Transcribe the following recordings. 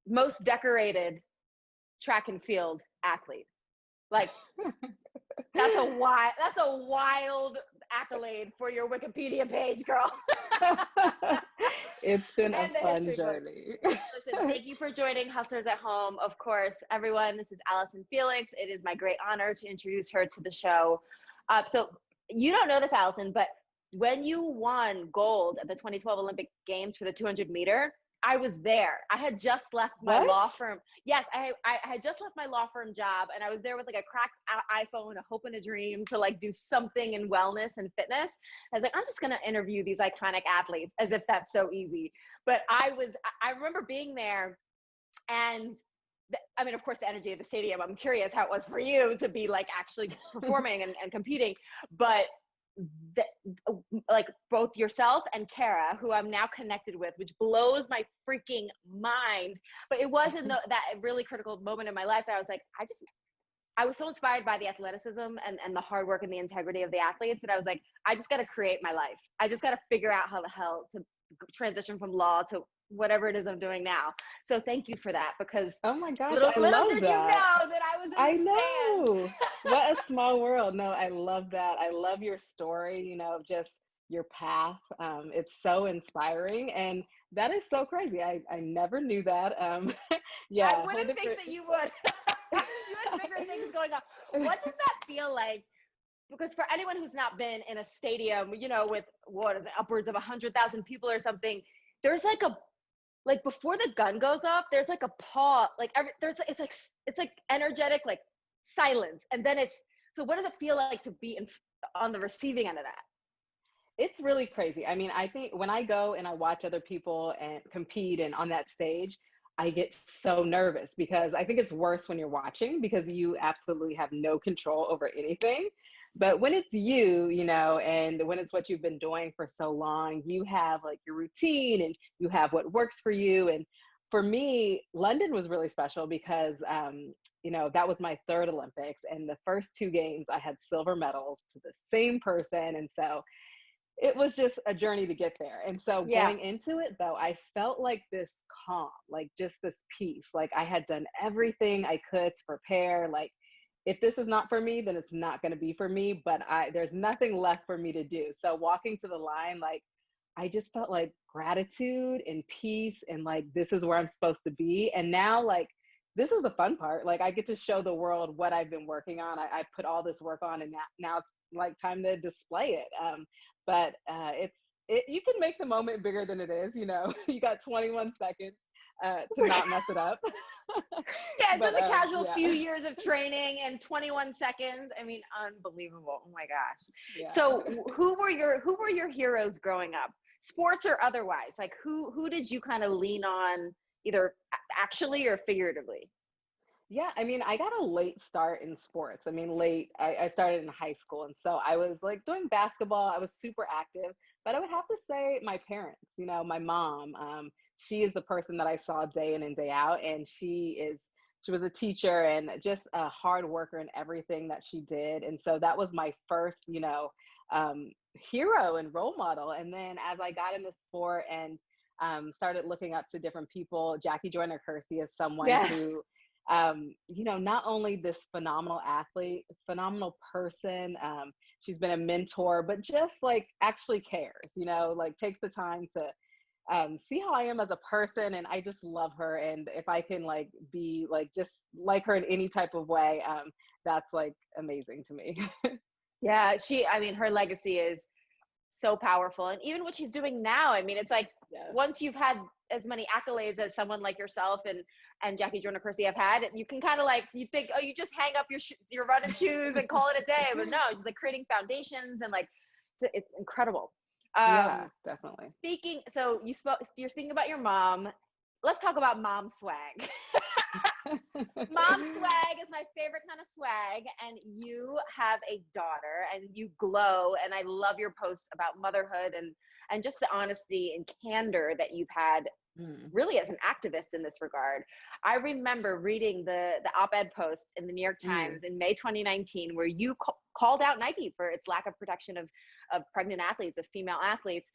most decorated track and field athlete. Like, that's a wild accolade for your Wikipedia page, girl. It's been a And the fun history book. journey. Listen, thank you for joining Hustlers at Home. Of course, everyone, this is Allyson Felix. It is my great honor to introduce her to the show. So you don't know this, Allyson, but when you won gold at the 2012 Olympic Games for the 200 meter, I was there. I had just left my What? law firm. Yes, I had just left my law firm job, and I was there with like a cracked iPhone, a hope and a dream to like do something in wellness and fitness. I was like, I'm just gonna interview these iconic athletes, as if that's so easy. But I remember being there, and I mean, of course, the energy of the stadium. I'm curious how it was for you to be like actually performing and competing, but like both yourself and Kara, who I'm now connected with, which blows my freaking mind. But it wasn't that really critical moment in my life that I was like, I was so inspired by the athleticism and the hard work and the integrity of the athletes that I was like, I just got to create my life. I just got to figure out how the hell to transition from law to whatever it is I'm doing now. So thank you for that, because Oh my gosh, little I love did that. you know that I was in I the know. stands. What a small world. No, I love that. I love your story, you know, just your path. It's so inspiring, and that is so crazy. I never knew that. Yeah, I wouldn't think that you would. You had bigger things going on. What does that feel like? Because for anyone who's not been in a stadium, you know, with what is it, upwards of 100,000 people or something, there's like before the gun goes off, there's like a pause, like it's like energetic, like silence, and then so what does it feel like to be on the receiving end of that? It's really crazy. I mean, I think when I go and I watch other people and compete and on that stage, I get so nervous because I think it's worse when you're watching because you absolutely have no control over anything. But when it's you, you know, and when it's what you've been doing for so long, you have like your routine and you have what works for you. And for me, London was really special because, you know, that was my third Olympics. And the first two games, I had silver medals to the same person. And so it was just a journey to get there. And so Yeah. going into it though, I felt like this calm, like just this peace. Like I had done everything I could to prepare. Like if this is not for me, then it's not going to be for me, but there's nothing left for me to do. So walking to the line, like I just felt like gratitude and peace and like this is where I'm supposed to be. And now like this is the fun part. Like I get to show the world what I've been working on. I put all this work on, and now it's like time to display it. But you can make the moment bigger than it is. You know, you got 21 seconds to not mess it up. Yeah, But, just a casual yeah. few years of training and 21 seconds. I mean, unbelievable. Oh my gosh. Yeah. So who were your heroes growing up? Sports or otherwise? Like who did you kind of lean on, either actually or figuratively? Yeah, I mean, I got a late start in sports. I mean, I started in high school. And so I was like doing basketball. I was super active. But I would have to say my parents, you know, my mom, she is the person that I saw day in and day out. And she was a teacher and just a hard worker in everything that she did. And so that was my first, you know, hero and role model. And then as I got into sport and started looking up to different people, Jackie Joyner-Kersee is someone Yes. who you know, not only this phenomenal athlete, phenomenal person, she's been a mentor, but just like actually cares, you know, like takes the time to see how I am as a person. And I just love her. And if I can like be like, just like her in any type of way, that's like amazing to me. Yeah, I mean, her legacy is so powerful. And even what she's doing now, I mean, it's like Yes. once you've had as many accolades as someone like yourself and Jackie Joyner-Kersee have had, you can kind of like, you think, oh, you just hang up your running shoes and call it a day. But no, she's like creating foundations and like, it's incredible. Yeah, definitely. You're speaking about your mom. Let's talk about mom swag. Mom swag is my favorite kind of swag, and you have a daughter and you glow, and I love your post about motherhood and just the honesty and candor that you've had really as an activist in this regard. I remember reading the op-ed post in the New York Times in May 2019 where you called out Nike for its lack of protection of pregnant athletes, of female athletes.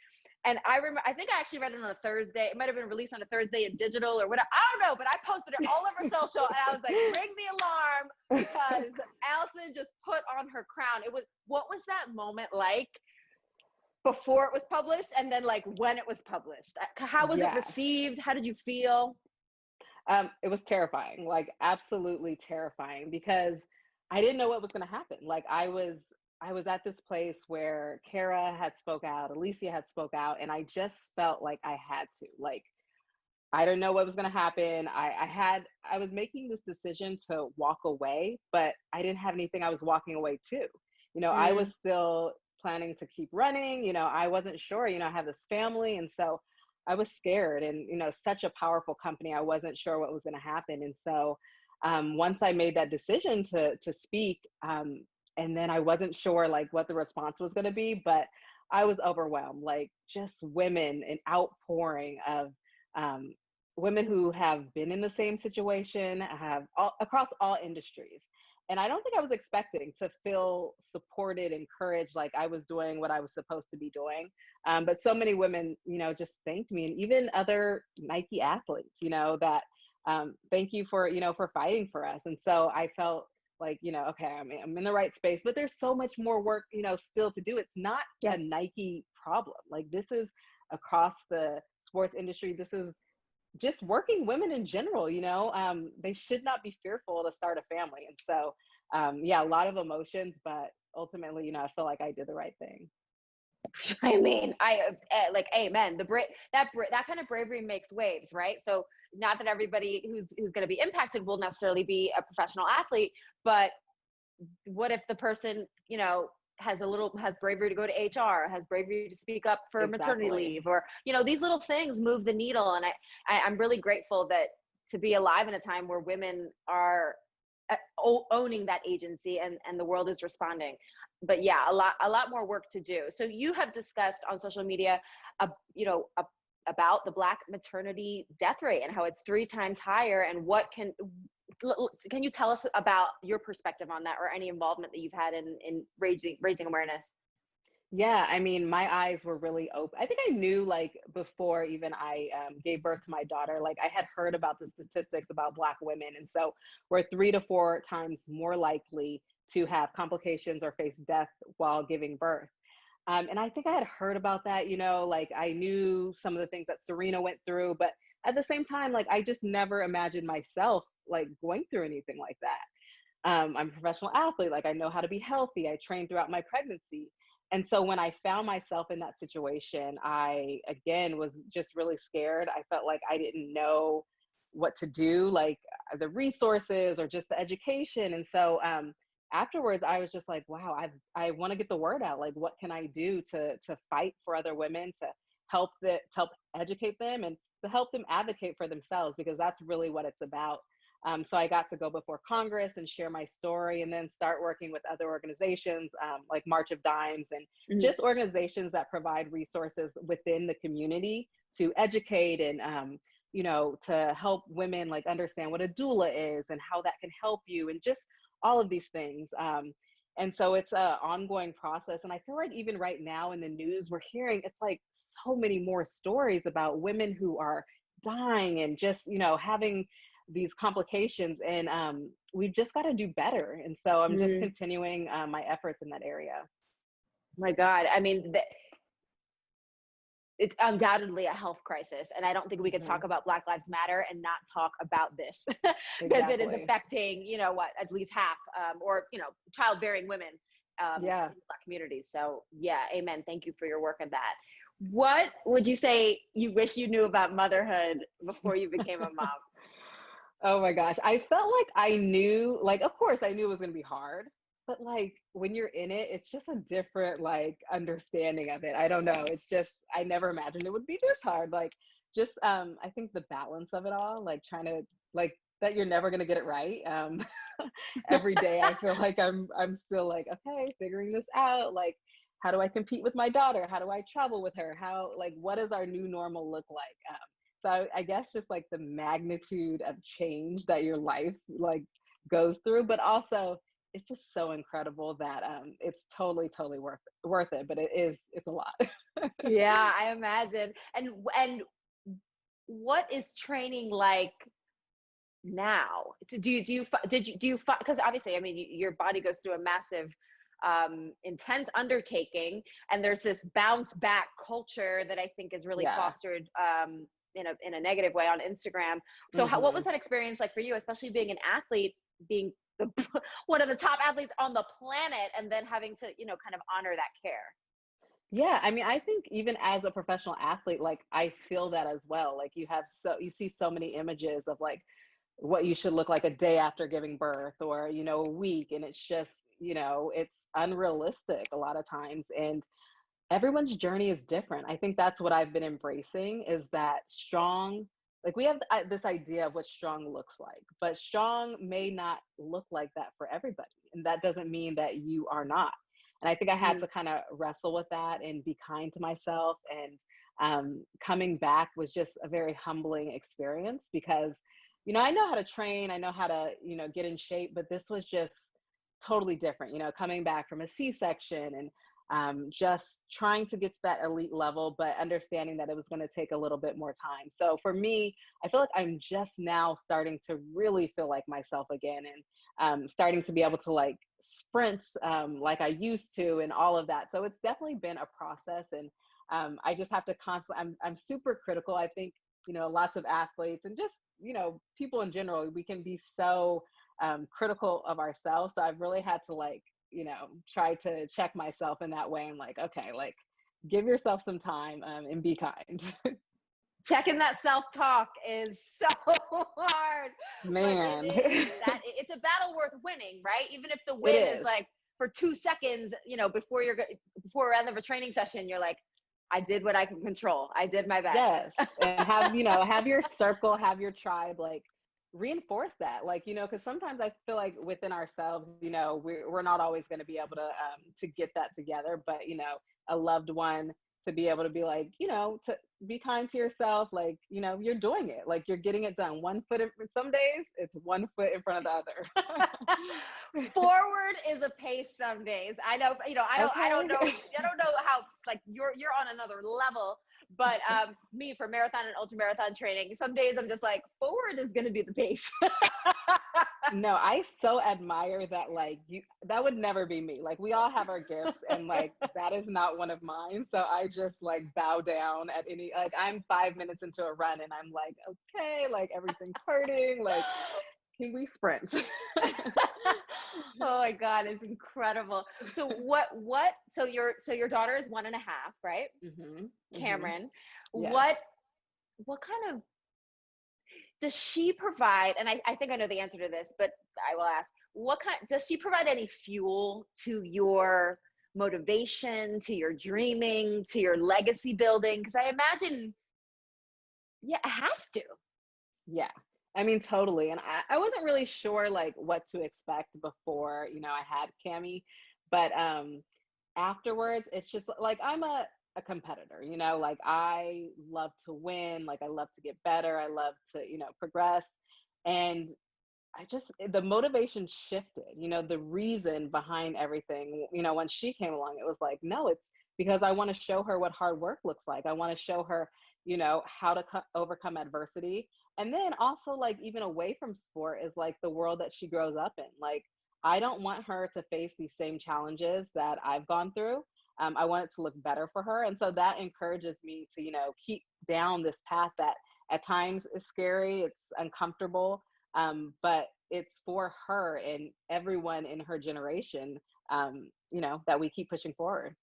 And I remember, I think I actually read it on a Thursday. It might have been released on a Thursday in digital or whatever. I don't know, but I posted it all over social, and I was like, ring the alarm, because Allyson just put on her crown. What was that moment like before it was published, and then like when it was published? How was it Yeah. received? How did you feel? It was terrifying, like absolutely terrifying, because I didn't know what was going to happen. Like I was at this place where Kara had spoke out, Alicia had spoke out, and I just felt like I had to. Like I don't know what was going to happen. I was making this decision to walk away, but I didn't have anything I was walking away to. I was Mm, still planning to keep running. I wasn't sure. I have this family, and so I was scared. And such a powerful company, I wasn't sure what was going to happen. And so once I made that decision to speak, and then I wasn't sure like what the response was going to be, but I was overwhelmed. Like just women, an outpouring of um, women who have been in the same situation, have across all industries. And I don't think I was expecting to feel supported, encouraged, like I was doing what I was supposed to be doing. But so many women, just thanked me, and even other Nike athletes, that thank you for fighting for us. And so I felt like, okay, I'm in the right space, but there's so much more work, still to do. It's not a yes. Nike problem. Like this is across the sports industry. This is just working women in general. They should not be fearful to start a family. And so yeah, a lot of emotions, but ultimately, I feel like I did the right thing. I mean, like, amen. That kind of bravery makes waves, right? So not that everybody who's going to be impacted will necessarily be a professional athlete, but what if the person, has bravery to go to HR, has bravery to speak up for maternity Exactly. leave, or these little things move the needle. And I'm really grateful that to be alive in a time where women are owning that agency, and the world is responding. But yeah, a lot more work to do. So you have discussed on social media, uh, you know uh, about the Black maternity death rate and how it's 3 times higher, and what can you tell us about your perspective on that, or any involvement that you've had in raising awareness? Yeah, I mean, my eyes were really open. I think I knew like before even I gave birth to my daughter, like I had heard about the statistics about Black women. And so we're 3 to 4 times more likely to have complications or face death while giving birth. And I think I had heard about that, like I knew some of the things that Serena went through, but at the same time, like I just never imagined myself like going through anything like that. I'm a professional athlete. Like I know how to be healthy. I trained throughout my pregnancy. And so when I found myself in that situation, I again was just really scared. I felt like I didn't know what to do, like the resources or just the education. And so afterwards, I was just like, wow, I want to get the word out. Like, what can I do to fight for other women, to to help educate them, and to help them advocate for themselves, because that's really what it's about. So I got to go before Congress and share my story, and then start working with other organizations like March of Dimes, and Mhm. just organizations that provide resources within the community to educate and to help women like understand what a doula is and how that can help you, and just all of these things. And so it's an ongoing process. And I feel like even right now in the news, we're hearing it's like so many more stories about women who are dying and just having these complications. And we've just got to do better. And so I'm just Mm, continuing my efforts in that area. my God, I mean, it's undoubtedly a health crisis, and I don't think we could Hmm. talk about Black Lives Matter and not talk about this, because it is Exactly. affecting, at least half, or childbearing women, Yeah. in the Black community. So yeah, amen. Thank you for your work on that. What would you say you wish you knew about motherhood before you became a mom? Oh my gosh. I felt like I knew, like, of course, I knew it was going to be hard, but like when you're in it, it's just a different, like, understanding of it. I don't know. It's just, I never imagined it would be this hard. Like, just, I think the balance of it all, like, trying to, like, that you're never going to get it right. Every day I feel like I'm still like, okay, figuring this out. Like, how do I compete with my daughter? How do I travel with her? How, like, what does our new normal look like? So I guess just like the magnitude of change that your life like goes through, but also it's just so incredible that it's totally worth it. But it's a lot. Yeah, I imagine. And what is training like now? So do you because obviously, I mean, your body goes through a massive intense undertaking, and there's this bounce back culture that I think is really Yeah. fostered in a negative way on Instagram. So what was Hmm. that experience like for you, especially being an athlete, being the one of the top athletes on the planet, and then having to, kind of honor that care? Yeah, I mean, I think even as a professional athlete, like I feel that as well. Like you see so many images of like what you should look like a day after giving birth or, a week. And it's just, it's unrealistic a lot of times. And everyone's journey is different. I think that's what I've been embracing is that strong, like we have this idea of what strong looks like, but strong may not look like that for everybody. And that doesn't mean that you are not. And I think I had Mm. to kind of wrestle with that and be kind to myself. And coming back was just a very humbling experience because, I know how to train, I know how to, get in shape, but this was just totally different, coming back from a C-section and just trying to get to that elite level, but understanding that it was going to take a little bit more time. So for me, I feel like I'm just now starting to really feel like myself again and starting to be able to like sprint like I used to and all of that. So it's definitely been a process. And I just have to constantly, I'm super critical. I think, lots of athletes and just, people in general, we can be so critical of ourselves. So I've really had to like, try to check myself in that way and like, okay, like give yourself some time and be kind. Checking that self-talk is so hard, but Man, it's a battle worth winning, right? Even if the it win is is. like for 2 seconds, before the end of a training session, you're like, I did what I can control. I did my best. Yes. And have your circle, have your tribe, like reinforce that. Like, because sometimes I feel like within ourselves, we're not always going to be able to get that together, but a loved one to be able to be like, to be kind to yourself, like, you're doing it, like you're getting it done. Some days it's one foot in front of the other. Forward is a pace some days. I know, Okay. I don't know how, like, you're on another level, but me, for marathon and ultra marathon training, some days I'm just like, forward is going to be the pace. No, I so admire that. Like that would never be me. Like we all have our gifts, and like that is not one of mine. So I just like bow down at any. Like I'm 5 minutes into a run, and I'm like, okay, like everything's hurting. Like, can we sprint? Oh my God, it's incredible. So so your daughter is 1.5, right? Hmm. Hmm. Cameron, Yes. what kind of does she provide? And I think I know the answer to this, but I will ask, what kind does she provide any fuel to your motivation, to your dreaming, to your legacy building? Because I imagine, yeah, it has to. Yeah. I mean, totally. And I wasn't really sure like what to expect before, I had Cami, but afterwards it's just like I'm a competitor, like I love to win, like I love to get better, I love to, progress. And the motivation shifted, the reason behind everything, when she came along, it was like, no, it's because I want to show her what hard work looks like. I want to show her, how to overcome adversity. And then also, like, even away from sport is like the world that she grows up in. Like, I don't want her to face these same challenges that I've gone through. I want it to look better for her. And so that encourages me to, keep down this path that at times is scary, it's uncomfortable, but it's for her and everyone in her generation, that we keep pushing forward.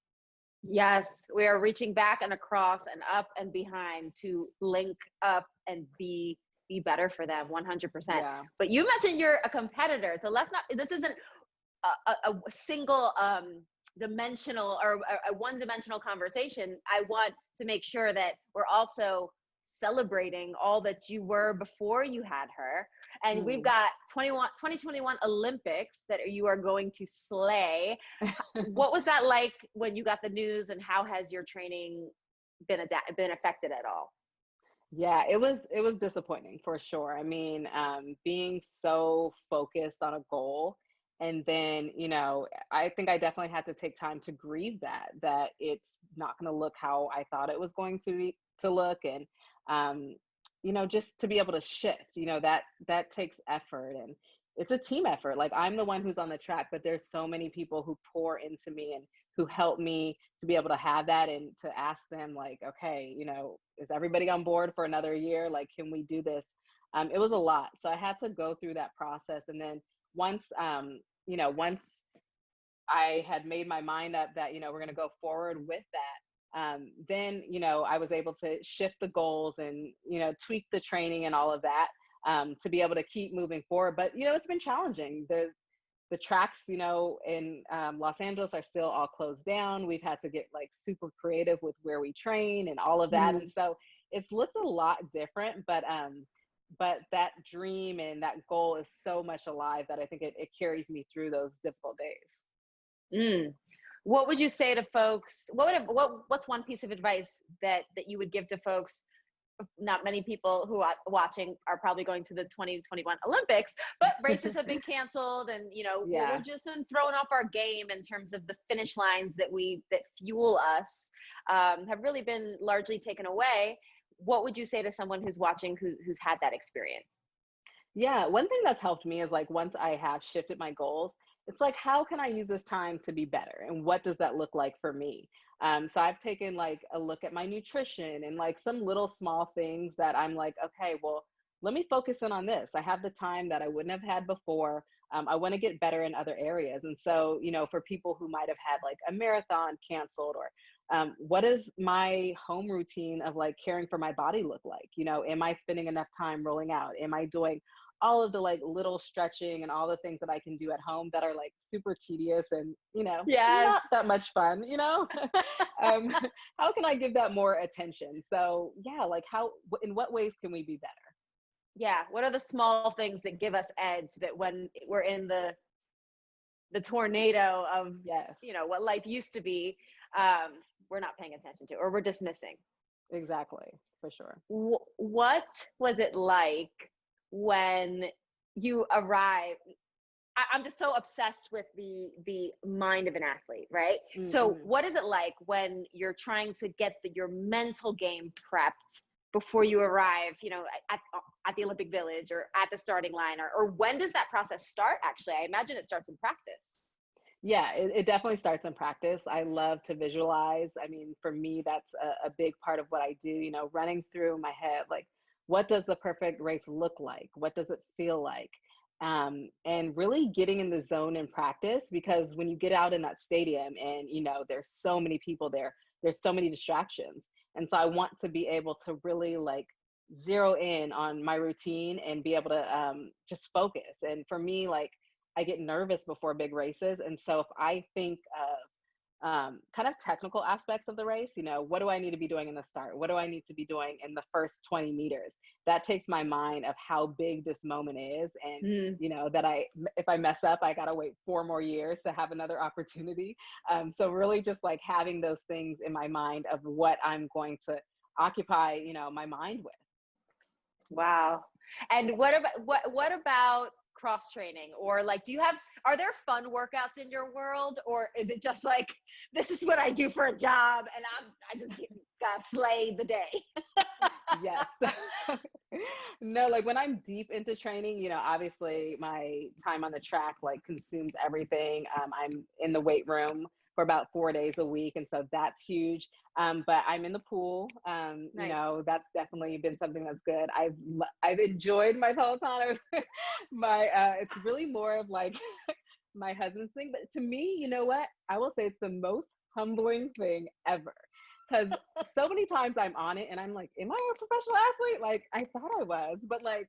Yes, we are reaching back and across and up and behind to link up and be better for them 100%. Yeah. But you mentioned you're a competitor, so let's not, this isn't a single dimensional or a one-dimensional conversation. I want to make sure that we're also celebrating all that you were before you had her. And we've Mm. got 2021 Olympics that you are going to slay. What was that like when you got the news, and how has your training been affected at all? Yeah, it was disappointing for sure. I mean, being so focused on a goal And then, you know, I think I definitely had to take time to grieve that it's not going to look how I thought it was going to look. And, um, you know, just to be able to shift, you know, that takes effort, and it's a team effort. Like, I'm the one who's on the track, but there's so many people who pour into me and who help me to be able to have that, and to ask them like, okay, you know, is everybody on board for another year? Like, can we do this? It was a lot. So I had to go through that process. And then once, you know, once I had made my mind up that, you know, we're going to go forward with that, then, you know, I was able to shift the goals and, you know, tweak the training and all of that, to be able to keep moving forward. But, you know, it's been challenging. The tracks, you know, in Los Angeles are still all closed down. We've had to get like super creative with where we train and all of that. And so it's looked a lot different, but that dream and that goal is so much alive that I think it carries me through those difficult days. Mm. What would you say to folks? What's one piece of advice that you would give to folks? Not many people who are watching are probably going to the 2021 Olympics, but races have been canceled, and you know, Yeah. we're just thrown off our game in terms of the finish lines that fuel us, have really been largely taken away. What would you say to someone who's watching who's had that experience? Yeah, one thing that's helped me is like, once I have shifted my goals, it's like, how can I use this time to be better? And what does that look like for me? So I've taken like a look at my nutrition and like some little small things that I'm like, okay, well, let me focus in on this. I have the time that I wouldn't have had before. I want to get better in other areas. And so, you know, for people who might have had like a marathon canceled, or what does my home routine of like caring for my body look like? You know, am I spending enough time rolling out? Am I doing all of the like little stretching and all the things that I can do at home that are like super tedious and, you know, Yes. not that much fun, you know? um, how can I give that more attention? So yeah, like in what ways can we be better? Yeah. What are the small things that give us edge, that when we're in the tornado of, Yes, you know, what life used to be, we're not paying attention to, or we're dismissing? exactly, for sure. What was it like when you arrived? I'm just so obsessed with the mind of an athlete, right? So Mm-hmm. what is it like when you're trying to get your mental game prepped before you arrive, you know, at the Olympic Village or at the starting line, or when does that process start? Actually, I imagine it starts in practice. Yeah, it definitely starts in practice. I love to visualize. I mean, for me, that's a big part of what I do, you know, running through my head, like, what does the perfect race look like? What does it feel like? And really getting in the zone in practice, because when you get out in that stadium and, you know, there's so many people there, there's so many distractions. And so I want to be able to really like zero in on my routine and be able to just focus. And for me, like, I get nervous before big races. And so if I think of kind of technical aspects of the race, you know, what do I need to be doing in the start? What do I need to be doing in the first 20 meters? That takes my mind of how big this moment is. And, Mm. you know, that if I mess up, I got to wait 4 more years to have another opportunity. So really just like having those things in my mind of what I'm going to occupy, you know, my mind with. Wow. And what about cross training, or like, are there fun workouts in your world, or is it just like, this is what I do for a job and I just gotta slay the day? Yes. No, like when I'm deep into training, you know, obviously my time on the track like consumes everything. I'm in the weight room for about 4 days a week. And so that's huge. But I'm in the pool. You Nice. know, that's definitely been something that's good. I've enjoyed my Peloton. It's really more of like my husband's thing. But to me, you know what? I will say it's the most humbling thing ever. Because so many times I'm on it and I'm like, am I a professional athlete? Like, I thought I was, but like,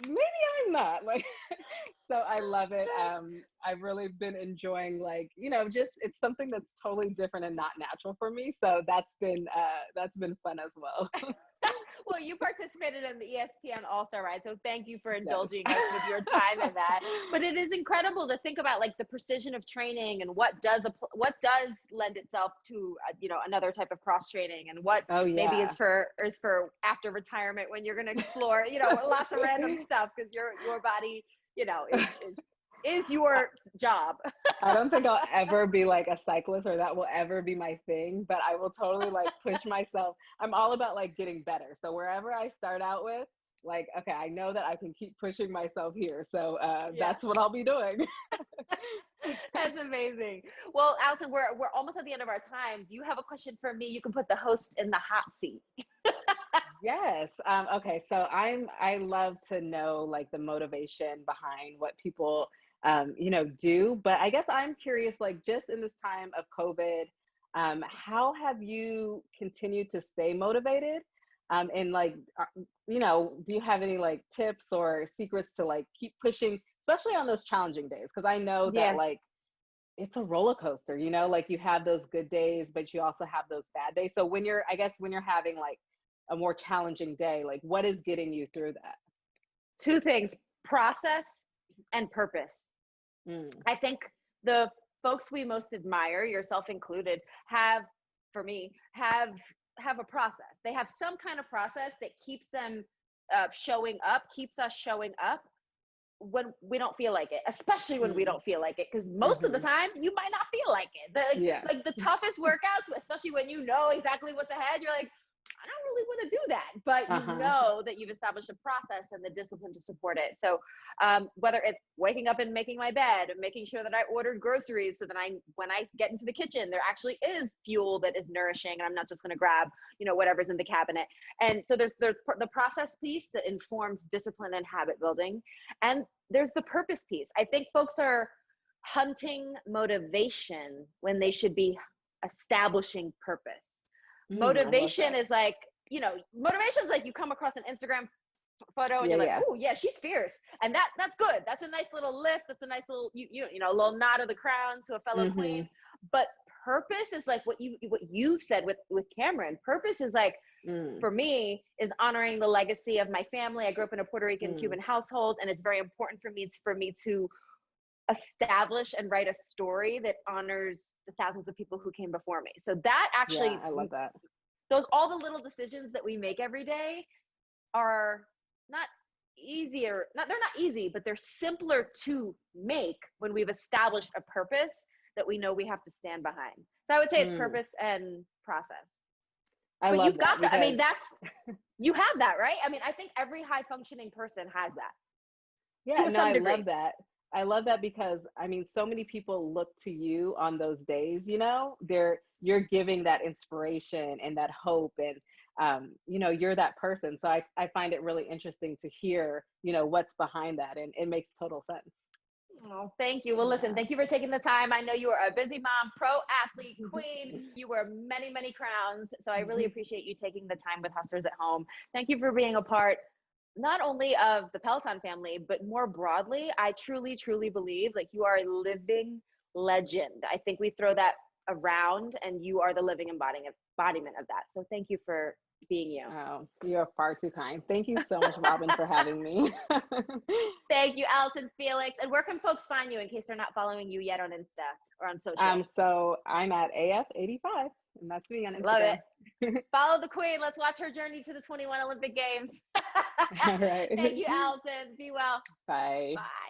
maybe I'm not. Like, so I love it. I've really been enjoying, like, you know, just it's something that's totally different and not natural for me. So that's been fun as well. Well, you participated in the ESPN All-Star ride, so thank you for Yes. indulging us with your time in that. But it is incredible to think about like the precision of training, and what does lend itself to you know, another type of cross training, and what Oh maybe is yeah. for after retirement when you're going to explore, you know, lots of random stuff, because your body, you know, is is your job. I don't think I'll ever be like a cyclist, or that will ever be my thing, but I will totally like push myself. I'm all about like getting better. So wherever I start out with, like, okay, I know that I can keep pushing myself here. So that's what I'll be doing. That's amazing. Well, Allyson, we're almost at the end of our time. Do you have a question for me? You can put the host in the hot seat. Yes. Okay. So I love to know like the motivation behind what people, do. But I guess I'm curious, like just in this time of COVID, how have you continued to stay motivated? And like, do you have any like tips or secrets to like keep pushing, especially on those challenging days? Because I know that like it's a roller coaster, like you have those good days, but you also have those bad days. So when you're having like a more challenging day, like what is getting you through that? Two things: process and purpose. I think the folks we most admire, yourself included, have a process. They have some kind of process that keeps them keeps us showing up when we don't feel like it, especially when we don't feel like it, because most of the time you might not feel like it. Like the toughest workouts, especially when you know exactly what's ahead, you're like, I don't really want to do that, but you know that you've established a process and the discipline to support it. So whether it's waking up and making my bed, making sure that I ordered groceries so that when I get into the kitchen, there actually is fuel that is nourishing, and I'm not just going to grab, whatever's in the cabinet. And so there's the process piece that informs discipline and habit building. And there's the purpose piece. I think folks are hunting motivation when they should be establishing purpose. Motivation is like, motivation is like you come across an Instagram photo and you're like, oh yeah, she's fierce. And that's good. That's a nice little lift. That's a nice little, a little nod of the crown to a fellow queen. But purpose is like what you've said with Cameron. Purpose is like, for me, is honoring the legacy of my family. I grew up in a Puerto Rican Cuban household, and it's very important for me to establish and write a story that honors the thousands of people who came before me. So that actually, I love that. All the little decisions that we make every day are they're not easy, but they're simpler to make when we've established a purpose that we know we have to stand behind. So I would say it's purpose and process. But you've got that. I mean, you have that, right? I mean, I think every high functioning person has that. Yeah, no, I love that. I love that because I mean, so many people look to you on those days, you're giving that inspiration and that hope, and you're that person. So I find it really interesting to hear, what's behind that, and it makes total sense. Oh, thank you. Well, listen, thank you for taking the time. I know you are a busy mom, pro athlete, queen. You wear many, many crowns. So I really appreciate you taking the time with Hustlers at Home. Thank you for being a part not only of the Peloton family, but more broadly. I truly, truly believe like you are a living legend. I think we throw that around, and you are the living embodiment of that. So thank you for being you. Oh, you're far too kind. Thank you so much, Robin, for having me. Thank you, Allyson Felix. And where can folks find you in case they're not following you yet on Insta or on social? So I'm at AF85, and that's me on Instagram. Love it. Follow the queen. Let's watch her journey to the 21 Olympic Games. All right. Thank you, Allyson. Be well. Bye. Bye.